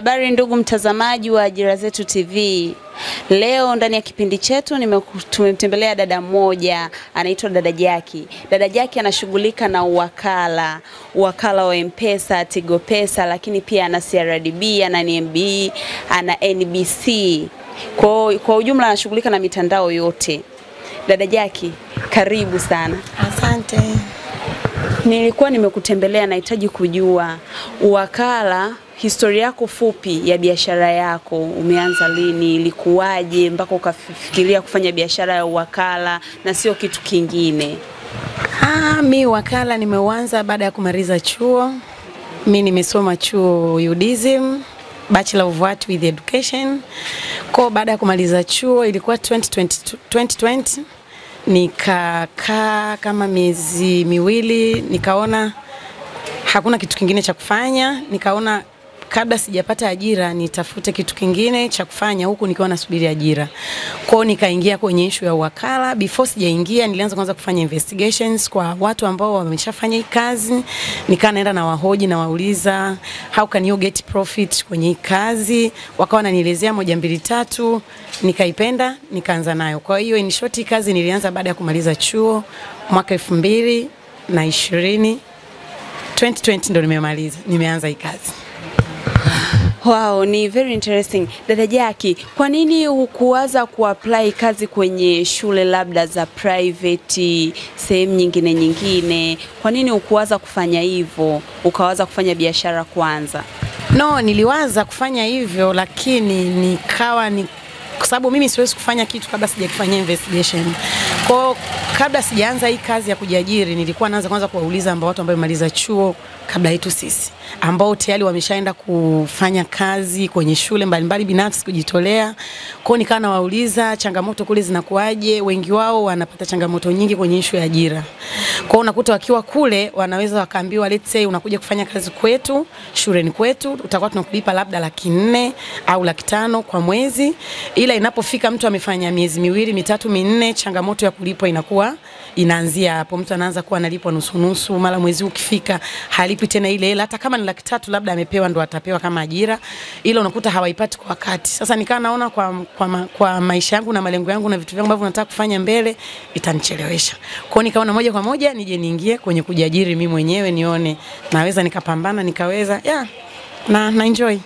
Habari ndugu mtazamaji wa Ajira Zetu TV. Leo ndani ya kipindi chetu tumemtembelea dada mmoja anaitwa dada Jackie. Dada Jackie anashughulika na uwakala wa M-Pesa, Tigo Pesa, lakini pia ana CRDB, ana NMB, ana NBC. Kwa ujumla anashughulika na mitandao yote. Dada Jackie, karibu sana. Asante. Nilikuwa nimekutembelea, nahitaji kujua uwakala, historia yako fupi ya biashara yako. Umeanza lini, ilikuwaje mpaka ukafikiria kufanya biashara ya uwakala na sio kitu kingine? Mimi wakala nimeuanza baada ya kumaliza chuo. Mimi nimesoma chuo UDSM, Bachelor of Art with Education. Kwa baada ya kumaliza chuo ilikuwa 2020 nikakaa kama miezi miwili, nikaona hakuna kitu kingine cha kufanya, nikaona kabla sijapata ajira nitafute kitu kingine cha kufanya huku nikiwa nasubiri ajira. Kwa nikaingia kwenye issue ya wakala. Before sijaingia nilianza kwanza kufanya investigations kwa watu ambao wameshafanya hii kazi. Nikaa naenda na wahoji na wauliza how can you get profit kwenye hii kazi. Wakawa wananielezea 1 2 3, nikaipenda, nikaanza nayo. Kwa hiyo in short kazi nilianza baada ya kumaliza chuo mwaka 2020. 2020 ndo nimeanza hii kazi. Wow, ni very interesting. Dada Jackie, kwa nini hukuanza kuapply kazi kwenye shule labda za private, sehemu nyingine? Kwa nini hukuanza kufanya hivyo, ukaanza kufanya biashara kwanza? No, niliwaza kufanya hivyo lakini kwa sababu mimi siwezi kufanya kitu kabla sijakifanyia investigation. Kwa kabla sijaanza hii kazi ya kujiajiri nilikuwa naanza kwanza kuwauliza watu ambao wamemaliza chuo kabla yetu sisi, ambao tayari wameshaenda kufanya kazi kwenye shule mbalimbali binafsi kujitolea. Kwa nikaa nawauliza changamoto kule zinakuaje. Wengi wao wanapata changamoto nyingi kwenye issue ya ajira. Kwa unakuta wakiwa kule wanaweza wakaambiwa let's say unakuja kufanya kazi kwetu, shuleni kwetu, utakuwa tunakulipa labda 400,000 au 500,000 kwa mwezi. Ila inapofika mtu amefanya miezi 2, 3, 4, changamoto ya kulipwa inakuwa inaanzia hapo. Mtu anaanza kuwa analipwa nusu, mara mwezi ukifika halipi tena ile hela, hata kama ni 300,000 labda amepewa ndo atapewa kama ajira, ila unakuta hawaipati kwa wakati. Sasa nikaa naona kwa maisha yangu na malengo yangu na vitu vyangu ambavyo nataka kufanya mbele itanichelewesha. Kwa nikaona moja kwa moja nije niingie kwenye kujiajiri mimi mwenyewe, nione naweza nikapambana, nikaweza na enjoy.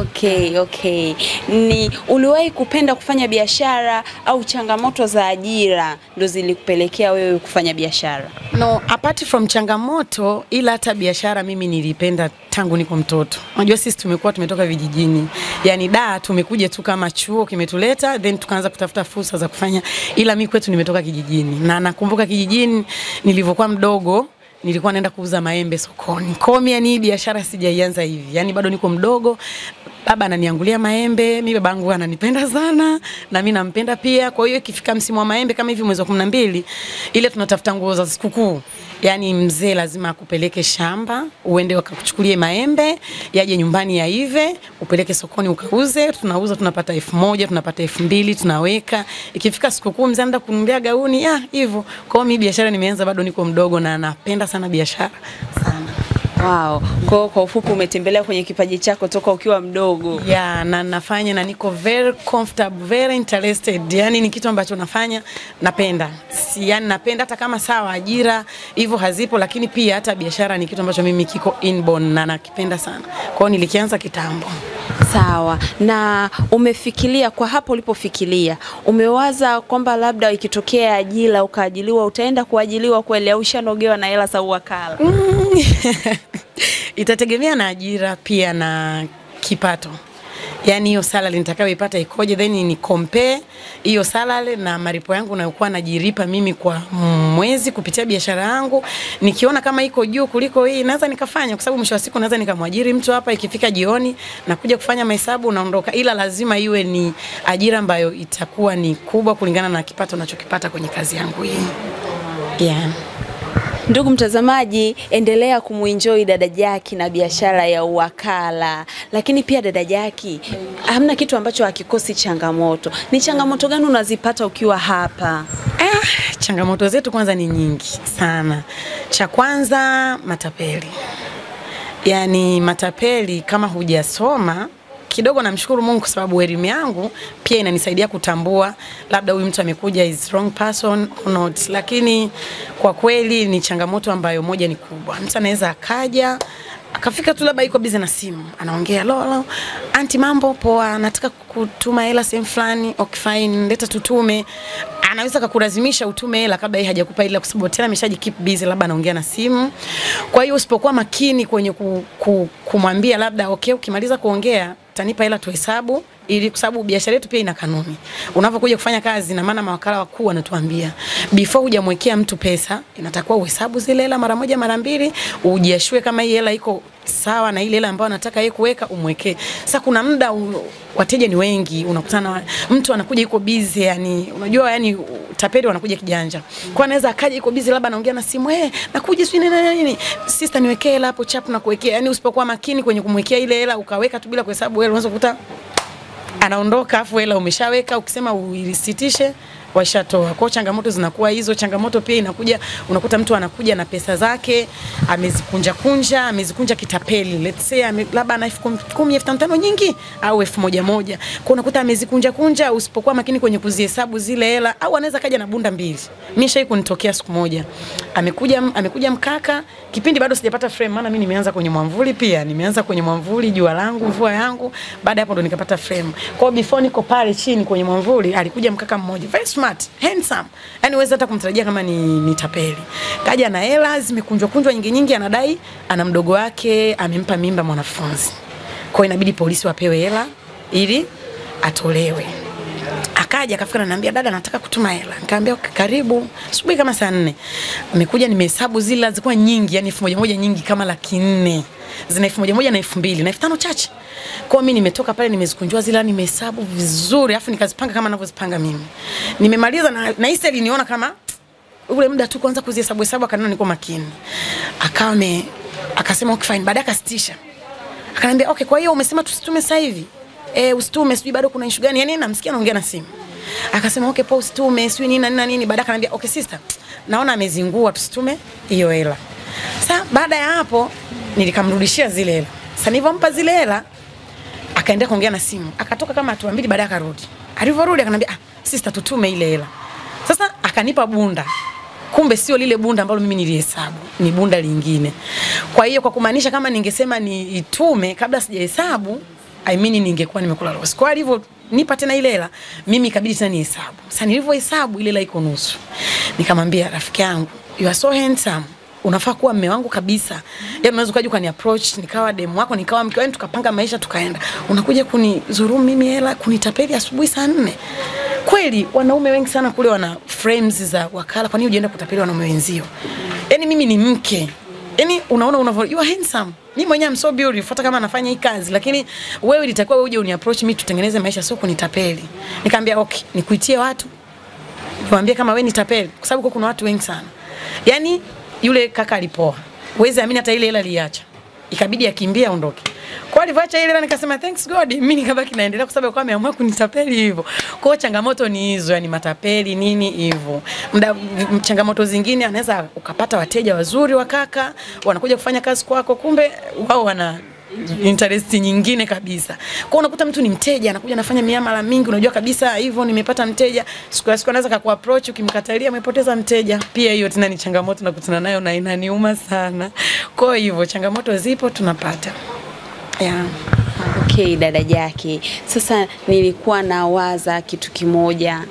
Okay. Ni uliwahi kupenda kufanya biashara au changamoto za ajira ndo zilikupelekea wewe kufanya biashara? No, apart from changamoto, ila hata biashara mimi nilipenda tangu niko mtoto. Unajua sisi tumetoka vijijini. Yaani tumekuja tu kama chuo kimetuleta, then tukaanza kutafuta fursa za kufanya. Ila mimi kwetu nimetoka kijijini. Na nakumbuka kijijini nilivyokuwa mdogo nilikuwa naenda kuuza maembe sokoni. Kwa hiyo mimi biashara sijaianza hivi. Yaani bado niko mdogo. Baba ananiangulia maembe, mimi babangu ananipenda sana na mimi nampenda pia. Kwa hiyo ikifika msimu wa maembe kama hivi mwezi wa 12, ile tunatafuta nguo za sikukuu. Yaani mzee lazima akupeleke shamba, uende wakakuchukulie maembe, yaje nyumbani yaive, upeleke sokoni ukauze, tunauza tunapata 1,000, tunapata 2,000, tunaweka. Ikifika sikukuu mzee anaenda kununulia gauni, hivyo. Kwa hiyo mimi biashara nimeanza bado niko mdogo na napenda sana biashara sana. Wow, kwa ufupi umetembelea kwenye kipaji chako toka ukiwa mdogo. Na nafanya na niko very comfortable, very interested. Yaani ni kitu ambacho nafanya napenda. Yaani napenda hata kama sawa ajira hivyo hazipo, lakini pia hata biashara ni kitu ambacho mimi kiko inborn na nakipenda sana. Kwa hiyo nilikianza kitambo. Sawa. Na umefikiria kwa hapo ulipofikiria, umewaza kwamba labda ikitokea ajira ukaajiliwa utaenda kuajiliwa kweli au ushanogewa na hela za uwakala? Itategemea na ajira pia na kipato. Yaani hiyo salary nitakayoipata ikoje, then ni compare hiyo salary na malipo yangu nayokuwa najilipa mimi kwa mwezi kupitia biashara yangu. Nikiona kama iko juu kuliko hii naweza nikafanya, kwa sababu mwisho wa siku naweza nikamwajiri mtu hapa, ikifika jioni na kuja kufanya mahesabu naondoka. Ila lazima iwe ni ajira ambayo itakuwa ni kubwa kulingana na kipato ninachokipata kwenye kazi yangu hii. Ndugu mtazamaji, endelea kumuenjoy dada Jackie na biashara ya uwakala. Lakini pia dada Jackie, hamna kitu ambacho hakikosi changamoto. Ni changamoto gani unazipata ukiwa hapa? Changamoto zetu kwanza ni nyingi sana. Cha kwanza matapeli. Yani matapeli kama hujasoma kidogo, namshukuru Mungu kwa sababu elimu yangu pia inanisaidia kutambua labda huyu mtu amekuja is wrong person or not, lakini kwa kweli ni changamoto ambayo moja ni kubwa. Mtu anaweza akaja akafika tu labda yuko busy na simu, anaongea lolo, anti mambo poa, nataka kutuma hela sehemu fulani, okay fine, leta tutume. Anaweza kukulazimisha utume hela kabla yeye hajakupa ile, kwa sababu tena ameshaji keep busy, labda anaongea na simu. Kwa hiyo usipokuwa makini kwenye kumwambia labda okay, ukimaliza kuongea tanipa hela tuhesabu, ili kwa sababu biashara yetu pia ina kanuni. Unapokuja kufanya kazi, na maana mawakala wakuu wanatuambia before hujamwekea mtu pesa inatakiwa uhesabu zile hela mara moja mara mbili, ujiashue kama hii hela iko sawa na ile hela ambayo anataka yeye kuweka umwekee. Sasa kuna muda wateja ni wengi, unakutana mtu anakuja yuko busy, yani unajua yani tapeli wanakuja kijanja. Kwa anaweza akaja yuko busy labda anaongea na simu, nakuja sio nini, sister niwekee hela hapo chap na kuwekea. Yani usipokuwa makini kwenye kumwekea ile hela ukaweka tu bila kuhesabu hela, unaweza kukuta anaondoka afu hela umeshaweka, ukisema uilisitishe washatoa. Kwa changamoto zinakuwa hizo. Changamoto pia inakuja, unakuta mtu anakuja na pesa zake amezikunja kitapeli. Let's say labda ana 10,000 15,000 nyingi au 1,000. Kwa unakuta amezikunja, usipokuwa makini kwenye kuzihesabu zile hela, au anaweza kaja na bunda mbili. Mimi shai kunitokea siku moja. Amekuja mkaka, kipindi bado sijapata frame, maana mimi nimeanza kwenye mwamvuli pia. Nimeanza kwenye mwamvuli, jua langu, mvua yangu, baada hapo ndo nikapata frame. Kwa before niko pale chini kwenye mwamvuli, alikuja mkaka mmoja, very smart, handsome. Yaani uweze hata kumtarajia kama ni tapeli. Kaja na hela zimekunjwa nyingi, anadai ana mdogo wake amempa mimba mwanafunzi. Kwa inabidi polisi wapewe hela ili atolewe. Akaja akafika ananiambia, dada nataka kutuma hela. Nikamwambia karibu. Asubuhi kama saa 4. Amekuja nimehesabu zile zilikuwa nyingi, yani 1,000 nyingi kama 400. Zina 1,000 na 2,000 na 5,000 chache. Kwa mimi nimetoka pale nimezikunjua zile, nimehesabu vizuri, afu nikazipanga kama ninavyozipanga mimi. Nimemaliza na hisi aliniona kama ule muda tu kwanza kuzihesabu akaniona niko makini. Akasema okay fine, baadaye akasitisha. Akaniambia okay, kwa hiyo umesema tusitume sasa hivi? Usitume, sijui bado kuna issue gani? Yani namsikia anaongea na simu. Akasema okay post usitume, sijui nini. Baadaye akaniambia okay sister, naona amezingua, tusitume hiyo hela. Sasa baada ya hapo nilikamrudishia zile hela. Sasa nilipompa zile hela akaendelea kuongea na simu. Akatoka kama hatua 2 baadaye akarudi. Alivyorudi akaniambia sister tutume ile hela. Sasa akanipa bunda. Kumbe sio lile bunda ambalo mimi nilihesabu, ni bunda lingine. Kwa hiyo kwa kumaanisha kama ningesema ni itume kabla sijahesabu, ningekuwa nimekula loss. Kwa hivyo nipa tena ile hela, mimi ikabidi tena nihesabu. Sasa nilivyohesabu ile hela iko nusu. Nikamwambia rafiki yangu, you are so handsome. Unafaa kuwa mume wangu kabisa. Yaani unaweza kuja ukani approach, nikawa demu wako, nikawa mke wako, tukapanga maisha tukaenda. Unakuja kunidhulumu mimi hela, kunitapeli asubuhi saa 4. Kweli wanaume wengi sana kule wana frames za wakala, kwa nini unaenda kutapeli wanaume wenzio? Yaani mimi ni mke. Yaani unaona you are handsome. Mimi mwenyewe I'm so beautiful hata kama nafanya hii kazi, lakini wewe ilitakiwa uje uniapproach mimi tutengeneze maisha, sio kunitapeli. Nikamwambia okay, nikuitie watu. Niwaambie kama wewe ni tapeli, kwa sababu kuna watu wengi sana. Yaani yule kaka alipoa. Uweze amini hata ile hela aliacha. Ikabidi akimbia aondoke. Kwa alivyoacha ile hela nikasema thanks God, mimi nikabaki naendelea kwa sababu kwa ameamua kunitapeli hivyo. Kwa changamoto ni hizo, yani matapeli nini hivyo. Changamoto zingine anaweza ukapata wateja wazuri wa kaka, wanakuja kufanya kazi kwako, kumbe wao wana interest nyingine kabisa. Kwa unakuta mtu ni mteja anakuja anafanya miamala mingi, unajua kabisa hivyo nimepata mteja, siku anaweza kukuapproach, ukimkatalia umepoteza mteja. Pia hiyo tena ni changamoto nakutana nayo na inaniuma sana. Kwa hivyo changamoto zipo tunapata. Yeah. Okay, dada Jackie. Sasa nilikuwa nawaza kitu kimoja.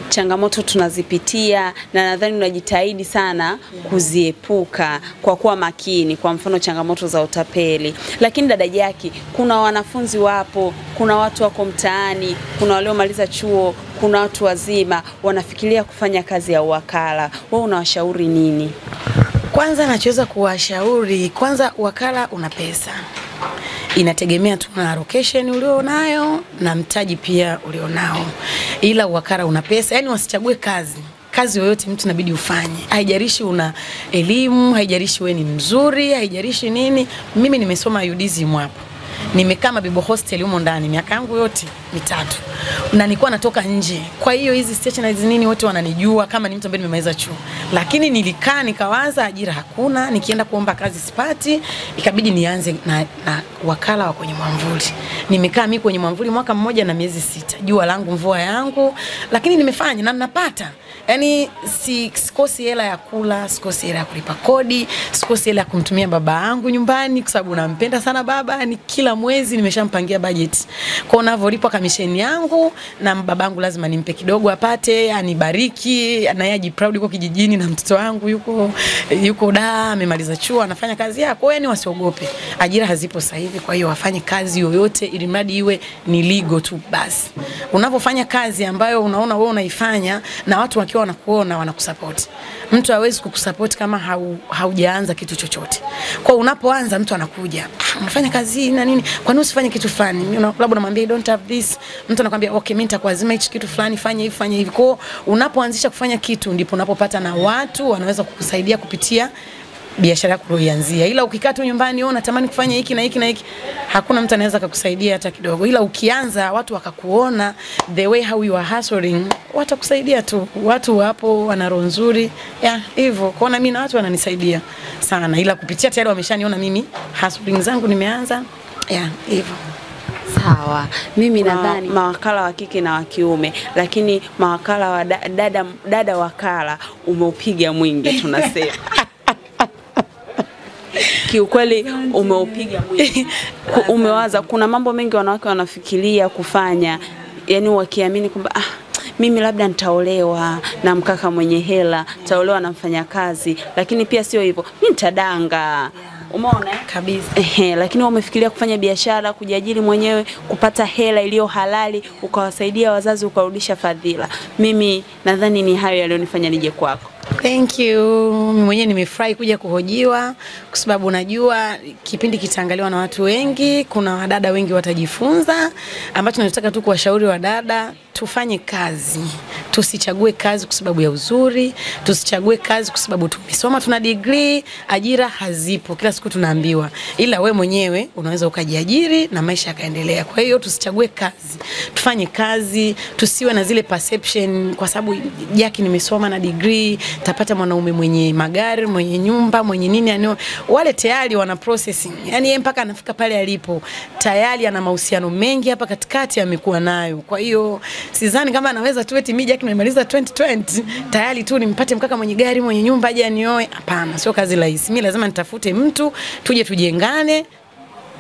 Changamoto tunazipitia na nadhani unajitahidi sana kuziepuka kwa kuwa makini, kwa mfano changamoto za utapeli. Lakini dada Jackie, kuna wanafunzi wapo, kuna watu wako mtaani, kuna waliomaliza chuo, kuna watu wazima wanafikiria kufanya kazi ya uwakala. Wewe unawashauri nini? Kwanza nachoweza kuwashauri, kwanza wakala una pesa. Inategemea tu na location ulionayo na mtaji pia ulionao. Ila wakala una pesa, yani wasichague kazi yoyote mtu inabidi ufanye. Haijalishi una elimu, haijalishi wewe ni mzuri, haijalishi nini. Mimi nimesoma UDSM hapo. Nimekaa Bibo hostel humo ndani miaka yangu yote 3. na nilikuwa natoka nje. Kwa hiyo hizi stationaries nini wote wananijua kama ni mtu ambaye nimemaliza chuo. Lakini nilikaa nikawaza ajira hakuna, nikienda kuomba kazi sipati, ikabidi nianze na wakala wa kwenye mwamvuli. Nimekaa mimi kwenye mwamvuli mwaka mmoja na miezi 6. Jua langu mvua yangu, lakini nimefanya na ninapata. Yaani sikosi hela ya kula, sikosi hela ya kulipa kodi, sikosi hela ya kumtumia baba yangu nyumbani kwa sababu nampenda sana baba. Ni kila mwezi nimeshampangia budget. Kwa unavyolipa kamisheni yangu na babangu lazima nimpe kidogo apate, anibariki, na yeye ajiproud yuko kijijini na mtoto wangu yuko da amemaliza chuo anafanya kazi yake. Kwa hiyo wasiogope. Ajira hazipo sasa hivi, kwa hiyo wafanye kazi yoyote ili mradi iwe ni legal tu basi. Unapofanya kazi ambayo unaona wewe unaifanya na watu wakiwa wanakuona wanakusupport. Mtu hawezi kukusupport kama haujaanza kitu chochote. Kwa unapoanza mtu anakuja, unafanya kazi na nini? Kwa nini usifanye kitu fulani? Labda unamwambia I don't have this. Mtu anakuambia okay, mimi nitakuazima hichi kitu fulani, fanya hivi, fanya hivi. Kwa unapoanzisha kufanya kitu ndipo unapopata na watu wanaweza kukusaidia kupitia biashara yako ulianzia. Ila ukikaa tu nyumbani unatamani kufanya hiki na hiki na hiki, hakuna mtu anaweza kukusaidia hata kidogo. Ila ukianza watu wakakuona the way how you are hustling, watakusaidia tu. Watu wapo wana roho nzuri. Hivyo. Kwaona mimi na watu wananisaidia sana. Ila kupitia tayari wameshaniona mimi hustling zangu nimeanza. Hivyo. Sawa. Mimi nadhani mawakala wa kike na wa kiume, lakini mawakala wa dada wakala umeupiga mwingi tunasema. Kiukweli umeupiga mwingi. Umewaza kuna mambo mengi wanawake wanafikiria kufanya, yani wakiamini kwamba mimi labda nitaolewa na mkaka mwenye hela, nitaolewa na mfanyakazi, lakini pia sio hivyo. Mimi nitadanga. Umeona kabisa. Lakini umefikiria kufanya biashara, kujiajiri mwenyewe, kupata hela iliyo halali, ukawasaidia wazazi, ukarudisha fadhila. Mimi nadhani ni hayo yalionifanya nije kwako. Thank you. Mimi mwenyewe nimefurahi kuja kuhojiwa kwa sababu najua kipindi kitaangaliwa na watu wengi, kuna wadada wengi watajifunza. Ambacho nataka tu kuwashauri wadada, tufanye kazi. Tusichague kazi kwa sababu ya uzuri, tusichague kazi kwa sababu tumesoma tuna degree, ajira hazipo. Kila siku tunaambiwa. Ila we mwenyewe unaweza ukajiajiri na maisha yakaendelea. Kwa hiyo tusichague kazi. Tufanye kazi, tusiwe na zile perception kwa sababu Jackie nimesoma na degree, tapata mwanaume mwenye magari, mwenye nyumba, mwenye nini yani wale tayari wana processing. Yaani yeye mpaka anafika pale alipo, tayari ana mahusiano mengi hapa katikati amekuwa nayo. Kwa hiyo sidhani kama anaweza tu eti mimi Jackie nimemaliza 2020 tayari tu nimpate mkaka mwenye gari, mwenye nyumba aje anioe. Hapana, sio kazi rahisi. Mimi lazima nitafute mtu, tuje tujengane,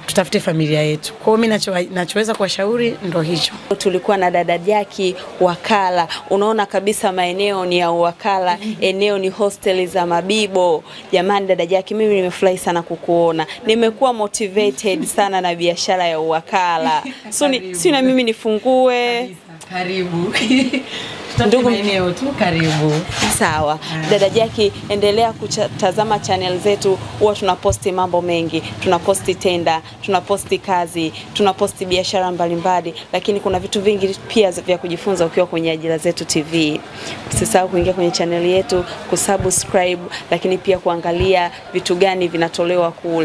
tutafute familia yetu. Kwa hiyo mimi nachoweza kuwashauri ndo hicho. Tulikuwa na dada Jackie wakala. Unaona kabisa maeneo ni ya wakala, eneo ni hosteli za Mabibo. Jamani dada Jackie, mimi nimefurahi sana kukuona. Nimekuwa motivated sana na biashara ya wakala. Si na mimi nifungue. Karibu. Ndugu maeneo tu karibu. Sawa. Dada Jackie, endelea kutazama channel zetu, huwa tunaposti mambo mengi. Tunaposti tenda, tunaposti kazi, tunaposti biashara mbalimbali, lakini kuna vitu vingi pia vya kujifunza ukiwa kwenye Ajira Zetu TV. Usisahau kuingia kwenye channel yetu, kusubscribe, lakini pia kuangalia vitu gani vinatolewa kule.